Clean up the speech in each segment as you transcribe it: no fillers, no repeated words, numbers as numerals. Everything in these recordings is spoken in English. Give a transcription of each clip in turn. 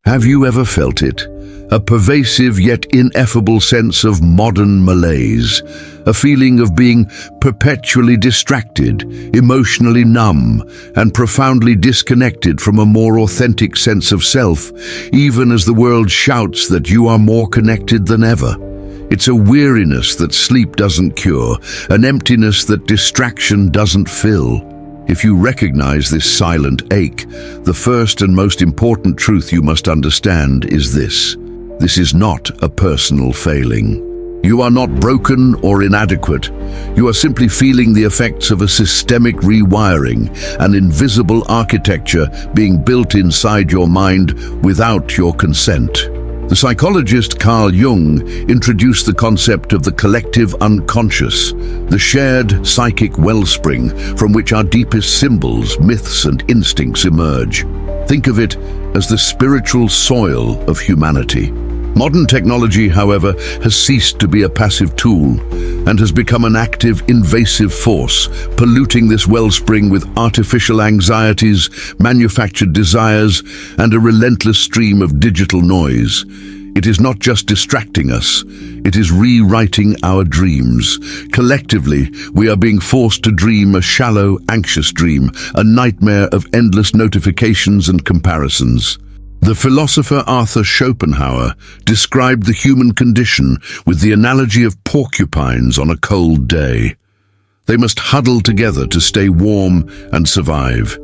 Have you ever felt it? A pervasive yet ineffable sense of modern malaise, a feeling of being perpetually distracted, emotionally numb, and profoundly disconnected from a more authentic sense of self, even as the world shouts that you are more connected than ever. It's a weariness that sleep doesn't cure, an emptiness that distraction doesn't fill. If you recognize this silent ache, the first and most important truth you must understand is this. This is not a personal failing. You are not broken or inadequate. You are simply feeling the effects of a systemic rewiring, an invisible architecture being built inside your mind without your consent. The psychologist Carl Jung introduced the concept of the collective unconscious, the shared psychic wellspring from which our deepest symbols, myths, and instincts emerge. Think of it as the spiritual soil of humanity. Modern technology, however, has ceased to be a passive tool and has become an active, invasive force, polluting this wellspring with artificial anxieties, manufactured desires, and a relentless stream of digital noise. It is not just distracting us, it is rewriting our dreams. Collectively, we are being forced to dream a shallow, anxious dream, a nightmare of endless notifications and comparisons. The philosopher Arthur Schopenhauer described the human condition with the analogy of porcupines on a cold day. They must huddle together to stay warm and survive,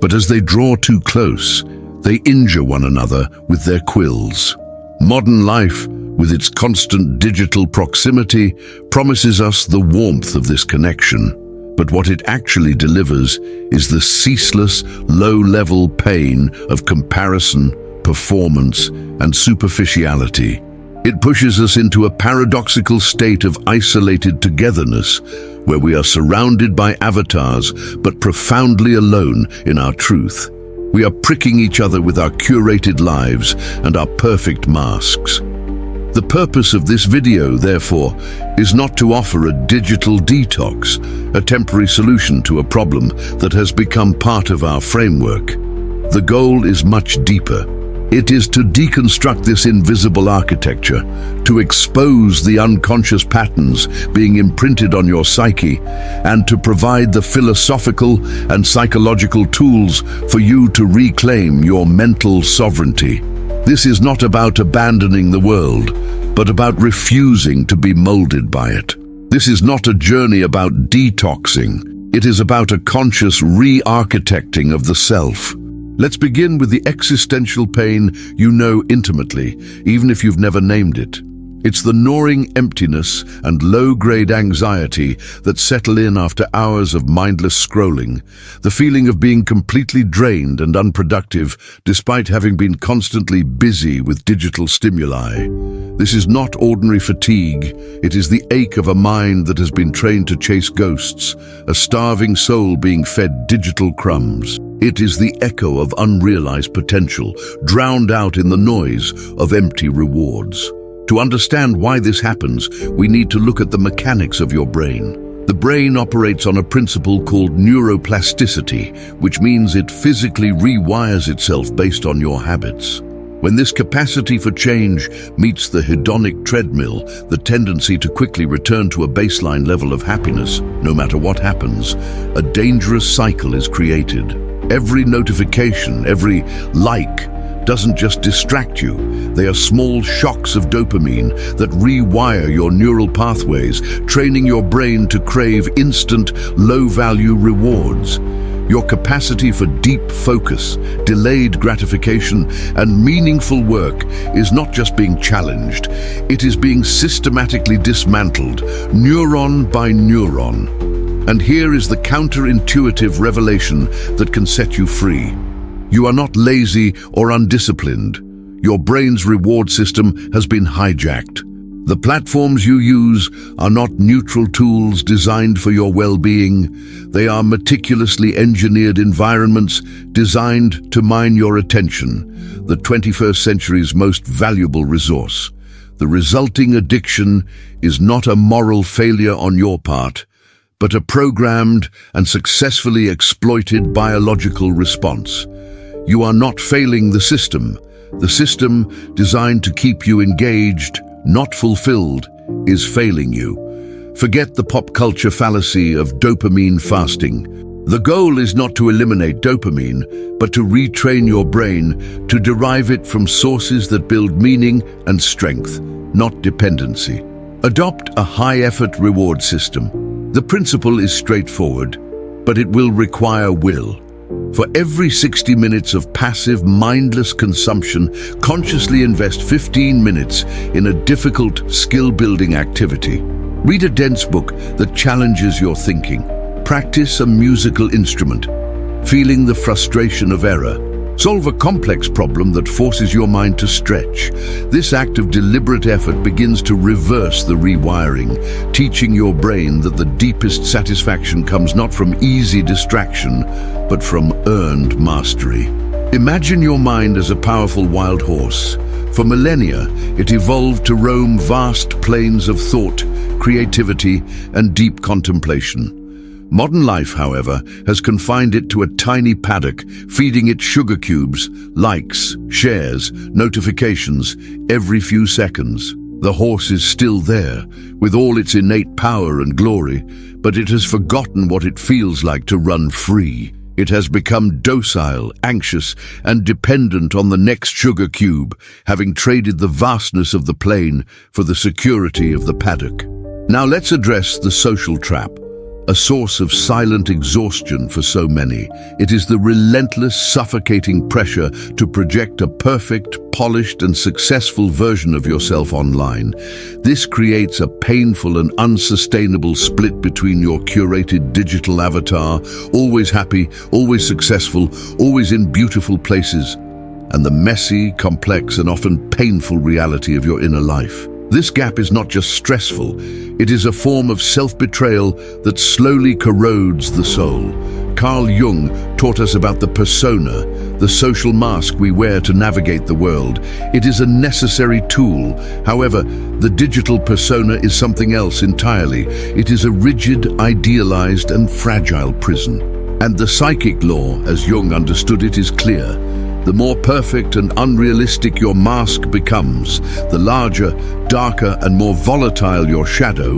but as they draw too close, they injure one another with their quills. Modern life, with its constant digital proximity, promises us the warmth of this connection. But what it actually delivers is the ceaseless, low-level pain of comparison, performance, and superficiality. It pushes us into a paradoxical state of isolated togetherness, where we are surrounded by avatars, but profoundly alone in our truth. We are pricking each other with our curated lives and our perfect masks. The purpose of this video, therefore, is not to offer a digital detox, a temporary solution to a problem that has become part of our framework. The goal is much deeper. It is to deconstruct this invisible architecture, to expose the unconscious patterns being imprinted on your psyche, and to provide the philosophical and psychological tools for you to reclaim your mental sovereignty. This is not about abandoning the world, but about refusing to be molded by it. This is not a journey about detoxing. It is about a conscious re-architecting of the self. Let's begin with the existential pain you know intimately, even if you've never named it. It's the gnawing emptiness and low-grade anxiety that settle in after hours of mindless scrolling, the feeling of being completely drained and unproductive despite having been constantly busy with digital stimuli. This is not ordinary fatigue, it is the ache of a mind that has been trained to chase ghosts, a starving soul being fed digital crumbs. It is the echo of unrealized potential, drowned out in the noise of empty rewards. To understand why this happens, we need to look at the mechanics of your brain. The brain operates on a principle called neuroplasticity, which means it physically rewires itself based on your habits. When this capacity for change meets the hedonic treadmill, the tendency to quickly return to a baseline level of happiness, no matter what happens, a dangerous cycle is created. Every notification, every like, doesn't just distract you. They are small shocks of dopamine that rewire your neural pathways, training your brain to crave instant, low-value rewards. Your capacity for deep focus, delayed gratification, and meaningful work is not just being challenged, it is being systematically dismantled, neuron by neuron. And here is the counterintuitive revelation that can set you free. You are not lazy or undisciplined. Your brain's reward system has been hijacked. The platforms you use are not neutral tools designed for your well-being. They are meticulously engineered environments designed to mine your attention, the 21st century's most valuable resource. The resulting addiction is not a moral failure on your part, but a programmed and successfully exploited biological response. You are not failing the system, The system, designed to keep you engaged, not fulfilled, is failing you. Forget the pop culture fallacy of dopamine fasting. The goal is not to eliminate dopamine, but to retrain your brain to derive it from sources that build meaning and strength, not dependency. Adopt a high-effort reward system. The principle is straightforward, but it will require will. For every 60 minutes of passive, mindless consumption, consciously invest 15 minutes in a difficult, skill-building activity. Read a dense book that challenges your thinking. Practice a musical instrument, feeling the frustration of error. Solve a complex problem that forces your mind to stretch. This act of deliberate effort begins to reverse the rewiring, teaching your brain that the deepest satisfaction comes not from easy distraction, but from earned mastery. Imagine your mind as a powerful wild horse. For millennia, it evolved to roam vast plains of thought, creativity, and deep contemplation. Modern life, however, has confined it to a tiny paddock, feeding it sugar cubes, likes, shares, notifications every few seconds. The horse is still there, with all its innate power and glory, but it has forgotten what it feels like to run free. It has become docile, anxious, and dependent on the next sugar cube, having traded the vastness of the plain for the security of the paddock. Now let's address the social trap. A source of silent exhaustion for so many. It is the relentless, suffocating pressure to project a perfect, polished, and successful version of yourself online. This creates a painful and unsustainable split between your curated digital avatar, always happy, always successful, always in beautiful places, and the messy, complex, and often painful reality of your inner life. This gap is not just stressful, it is a form of self-betrayal that slowly corrodes the soul. Carl Jung taught us about the persona, the social mask we wear to navigate the world. It is a necessary tool. However, the digital persona is something else entirely. It is a rigid, idealized, and fragile prison. And the psychic law, as Jung understood it, is clear. The more perfect and unrealistic your mask becomes, the larger, darker, and more volatile your shadow.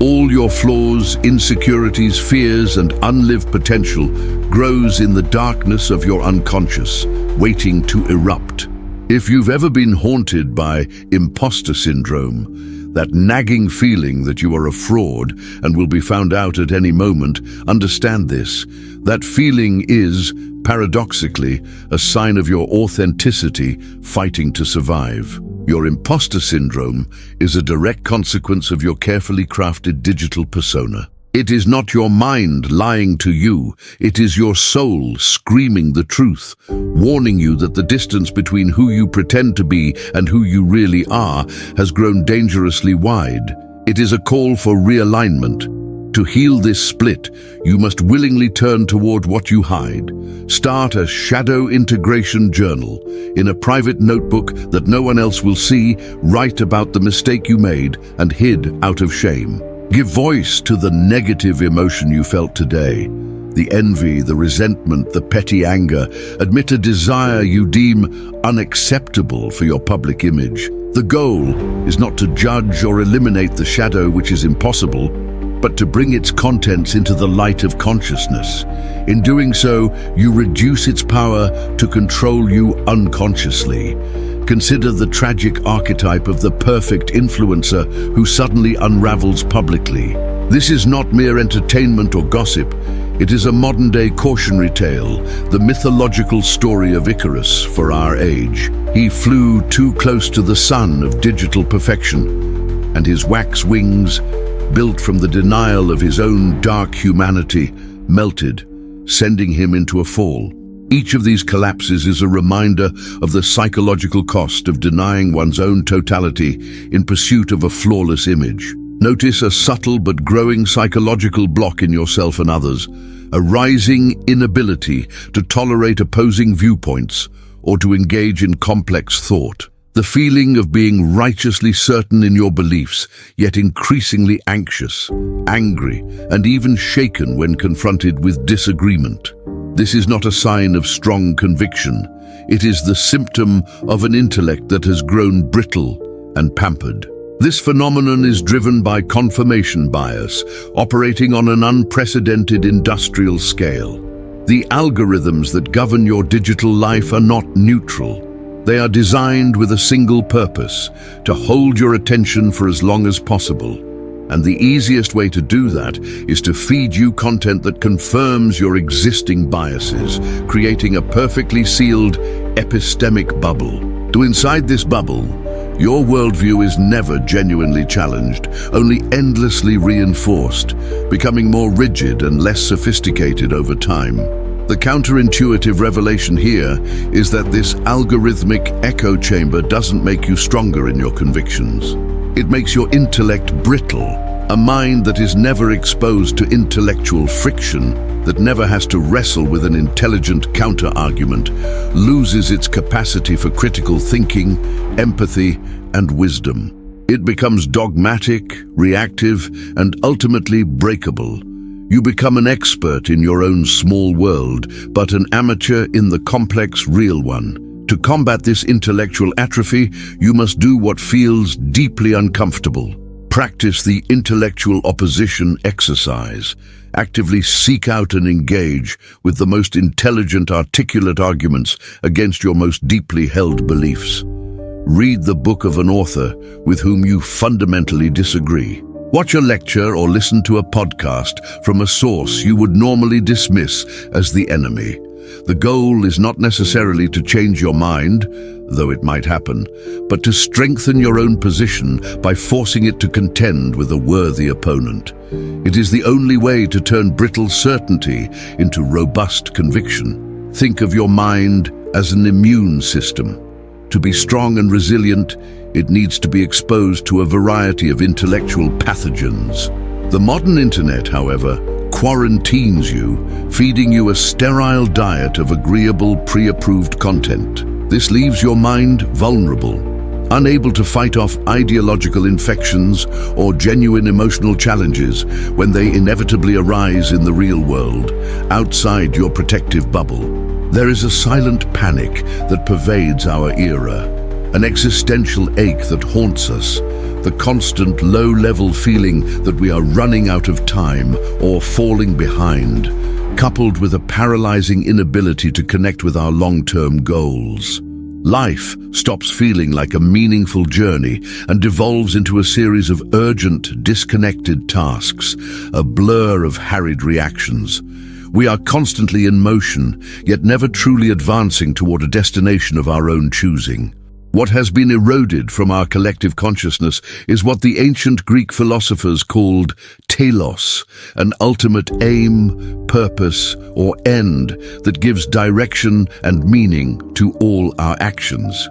All your flaws, insecurities, fears, and unlived potential grows in the darkness of your unconscious, waiting to erupt. If you've ever been haunted by imposter syndrome, that nagging feeling that you are a fraud and will be found out at any moment, understand this. That feeling is, paradoxically, a sign of your authenticity fighting to survive. Your imposter syndrome is a direct consequence of your carefully crafted digital persona. It is not your mind lying to you, it is your soul screaming the truth, warning you that the distance between who you pretend to be and who you really are has grown dangerously wide. It is a call for realignment. To heal this split, you must willingly turn toward what you hide. Start a shadow integration journal. In a private notebook that no one else will see, write about the mistake you made and hid out of shame. Give voice to the negative emotion you felt today. The envy, the resentment, the petty anger. Admit a desire you deem unacceptable for your public image. The goal is not to judge or eliminate the shadow, which is impossible, but to bring its contents into the light of consciousness. In doing so, you reduce its power to control you unconsciously. Consider the tragic archetype of the perfect influencer who suddenly unravels publicly. This is not mere entertainment or gossip. It is a modern-day cautionary tale, the mythological story of Icarus for our age. He flew too close to the sun of digital perfection, and his wax wings, built from the denial of his own dark humanity, melted, sending him into a fall. Each of these collapses is a reminder of the psychological cost of denying one's own totality in pursuit of a flawless image. Notice a subtle but growing psychological block in yourself and others, a rising inability to tolerate opposing viewpoints or to engage in complex thought. The feeling of being righteously certain in your beliefs, yet increasingly anxious, angry, and even shaken when confronted with disagreement. This is not a sign of strong conviction. It is the symptom of an intellect that has grown brittle and pampered. This phenomenon is driven by confirmation bias, operating on an unprecedented industrial scale. The algorithms that govern your digital life are not neutral. They are designed with a single purpose: to hold your attention for as long as possible. And the easiest way to do that is to feed you content that confirms your existing biases, creating a perfectly sealed epistemic bubble. Inside this bubble, your worldview is never genuinely challenged, only endlessly reinforced, becoming more rigid and less sophisticated over time. The counterintuitive revelation here is that this algorithmic echo chamber doesn't make you stronger in your convictions. It makes your intellect brittle. A mind that is never exposed to intellectual friction, that never has to wrestle with an intelligent counter-argument, loses its capacity for critical thinking, empathy, and wisdom. It becomes dogmatic, reactive, and ultimately breakable. You become an expert in your own small world, but an amateur in the complex real one. To combat this intellectual atrophy, you must do what feels deeply uncomfortable. Practice the intellectual opposition exercise. Actively seek out and engage with the most intelligent, articulate arguments against your most deeply held beliefs. Read the book of an author with whom you fundamentally disagree. Watch a lecture or listen to a podcast from a source you would normally dismiss as the enemy. The goal is not necessarily to change your mind, though it might happen, but to strengthen your own position by forcing it to contend with a worthy opponent. It is the only way to turn brittle certainty into robust conviction. Think of your mind as an immune system. To be strong and resilient, it needs to be exposed to a variety of intellectual pathogens. The modern internet, however, quarantines you, feeding you a sterile diet of agreeable, pre-approved content. This leaves your mind vulnerable, unable to fight off ideological infections or genuine emotional challenges when they inevitably arise in the real world, outside your protective bubble. There is a silent panic that pervades our era, an existential ache that haunts us, the constant low-level feeling that we are running out of time or falling behind, coupled with a paralyzing inability to connect with our long-term goals. Life stops feeling like a meaningful journey and devolves into a series of urgent, disconnected tasks, a blur of harried reactions. We are constantly in motion, yet never truly advancing toward a destination of our own choosing. What has been eroded from our collective consciousness is what the ancient Greek philosophers called telos, an ultimate aim, purpose, or end that gives direction and meaning to all our actions.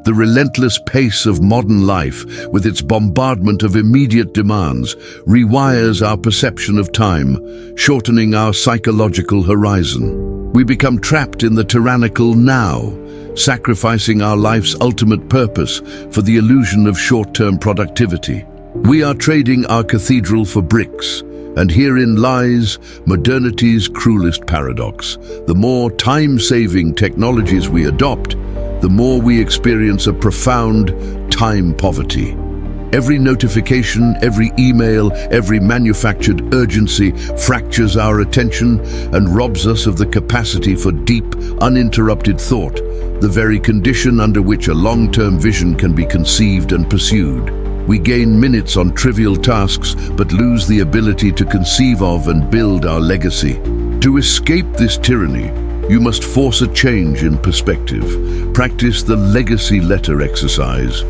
The relentless pace of modern life, with its bombardment of immediate demands, rewires our perception of time, shortening our psychological horizon. We become trapped in the tyrannical now, sacrificing our life's ultimate purpose for the illusion of short-term productivity. We are trading our cathedral for bricks, and herein lies modernity's cruelest paradox. The more time-saving technologies we adopt, the more we experience a profound time poverty. Every notification, every email, every manufactured urgency fractures our attention and robs us of the capacity for deep, uninterrupted thought, the very condition under which a long-term vision can be conceived and pursued. We gain minutes on trivial tasks, but lose the ability to conceive of and build our legacy. To escape this tyranny, you must force a change in perspective. Practice the legacy letter exercise.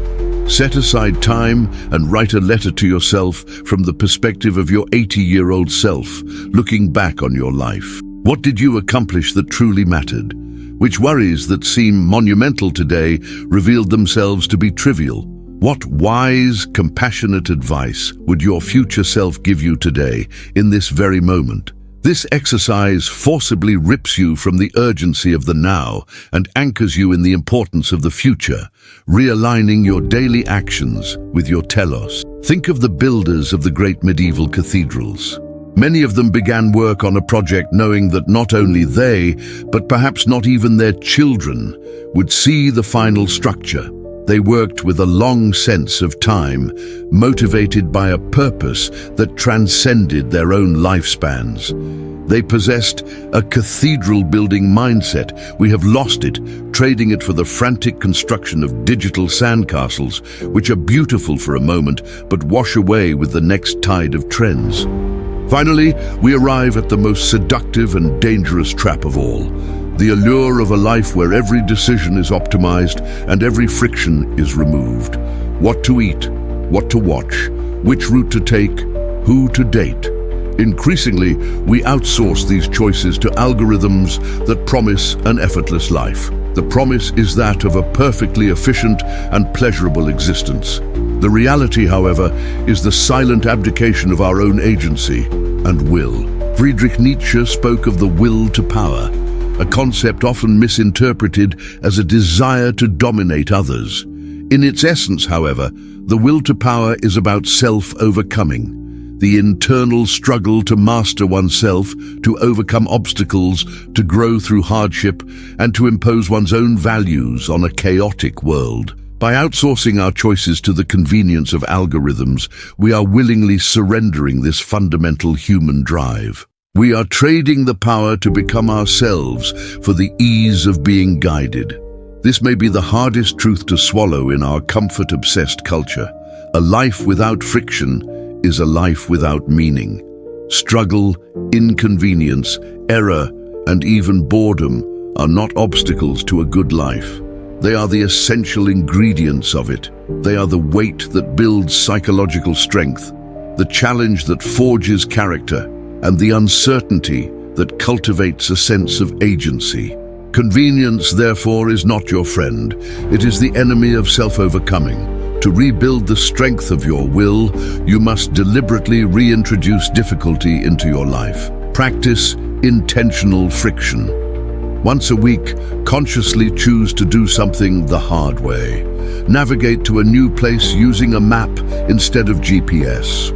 Set aside time and write a letter to yourself from the perspective of your 80-year-old self, looking back on your life. What did you accomplish that truly mattered? Which worries that seem monumental today revealed themselves to be trivial? What wise, compassionate advice would your future self give you today, in this very moment? This exercise forcibly rips you from the urgency of the now and anchors you in the importance of the future, realigning your daily actions with your telos. Think of the builders of the great medieval cathedrals. Many of them began work on a project knowing that not only they, but perhaps not even their children, would see the final structure. They worked with a long sense of time, motivated by a purpose that transcended their own lifespans. They possessed a cathedral-building mindset. We have lost it, trading it for the frantic construction of digital sandcastles, which are beautiful for a moment, but wash away with the next tide of trends. Finally, we arrive at the most seductive and dangerous trap of all. The allure of a life where every decision is optimized and every friction is removed. What to eat, what to watch, which route to take, who to date. Increasingly, we outsource these choices to algorithms that promise an effortless life. The promise is that of a perfectly efficient and pleasurable existence. The reality, however, is the silent abdication of our own agency and will. Friedrich Nietzsche spoke of the will to power, a concept often misinterpreted as a desire to dominate others. In its essence, however, the will to power is about self-overcoming. The internal struggle to master oneself, to overcome obstacles, to grow through hardship, and to impose one's own values on a chaotic world. By outsourcing our choices to the convenience of algorithms, we are willingly surrendering this fundamental human drive. We are trading the power to become ourselves for the ease of being guided. This may be the hardest truth to swallow in our comfort-obsessed culture. A life without friction is a life without meaning. Struggle, inconvenience, error, and even boredom are not obstacles to a good life. They are the essential ingredients of it. They are the weight that builds psychological strength, the challenge that forges character, and the uncertainty that cultivates a sense of agency. Convenience, therefore, is not your friend. It is the enemy of self-overcoming. To rebuild the strength of your will, you must deliberately reintroduce difficulty into your life. Practice intentional friction. Once a week, consciously choose to do something the hard way. Navigate to a new place using a map instead of GPS.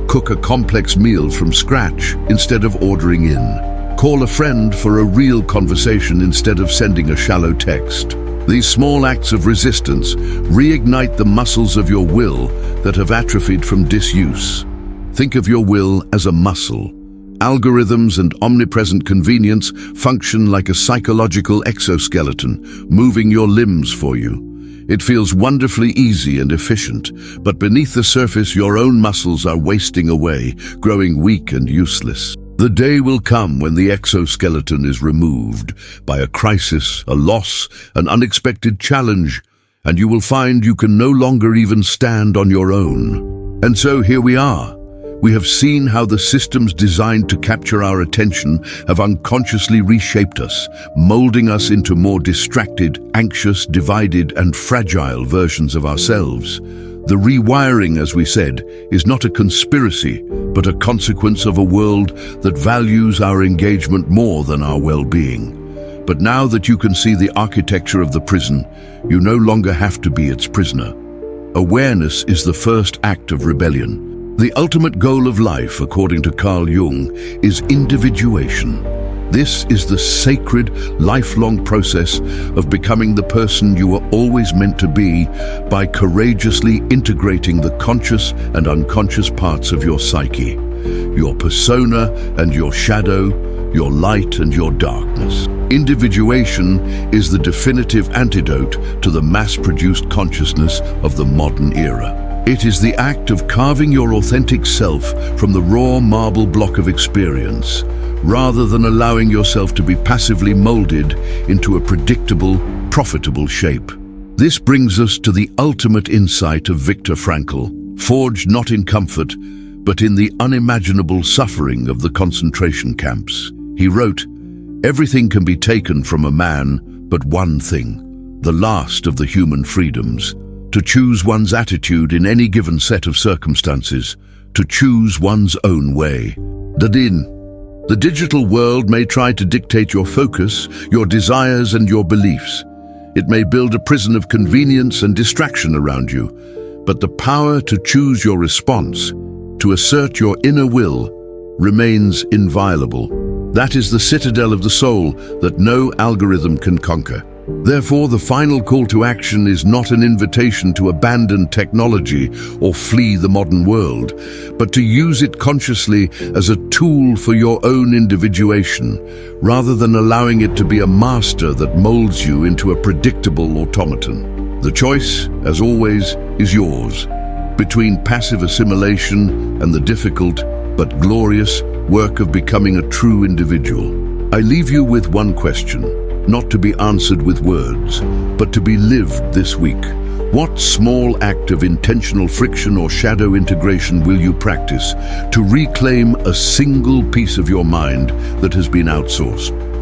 Cook a complex meal from scratch instead of ordering in. Call a friend for a real conversation instead of sending a shallow text. These small acts of resistance reignite the muscles of your will that have atrophied from disuse. Think of your will as a muscle. Algorithms and omnipresent convenience function like a psychological exoskeleton, moving your limbs for you. It feels wonderfully easy and efficient, but beneath the surface your own muscles are wasting away, growing weak and useless. The day will come when the exoskeleton is removed by a crisis, a loss, an unexpected challenge, and you will find you can no longer even stand on your own. And so here we are. We have seen how the systems designed to capture our attention have unconsciously reshaped us, molding us into more distracted, anxious, divided, and fragile versions of ourselves. The rewiring, as we said, is not a conspiracy, but a consequence of a world that values our engagement more than our well-being. But now that you can see the architecture of the prison, you no longer have to be its prisoner. Awareness is the first act of rebellion. The ultimate goal of life, according to Carl Jung, is individuation. This is the sacred, lifelong process of becoming the person you were always meant to be by courageously integrating the conscious and unconscious parts of your psyche, your persona and your shadow, your light and your darkness. Individuation is the definitive antidote to the mass-produced consciousness of the modern era. It is the act of carving your authentic self from the raw marble block of experience, rather than allowing yourself to be passively molded into a predictable, profitable shape. This brings us to the ultimate insight of Viktor Frankl, forged not in comfort, but in the unimaginable suffering of the concentration camps. He wrote, "Everything can be taken from a man, but one thing, the last of the human freedoms. To choose one's attitude in any given set of circumstances, to choose one's own way." The digital world may try to dictate your focus, your desires and your beliefs. It may build a prison of convenience and distraction around you, but the power to choose your response, to assert your inner will, remains inviolable. That is the citadel of the soul that no algorithm can conquer. Therefore, the final call to action is not an invitation to abandon technology or flee the modern world, but to use it consciously as a tool for your own individuation, rather than allowing it to be a master that molds you into a predictable automaton. The choice, as always, is yours, between passive assimilation and the difficult but glorious work of becoming a true individual. I leave you with one question, not to be answered with words, but to be lived this week. What small act of intentional friction or shadow integration will you practice to reclaim a single piece of your mind that has been outsourced?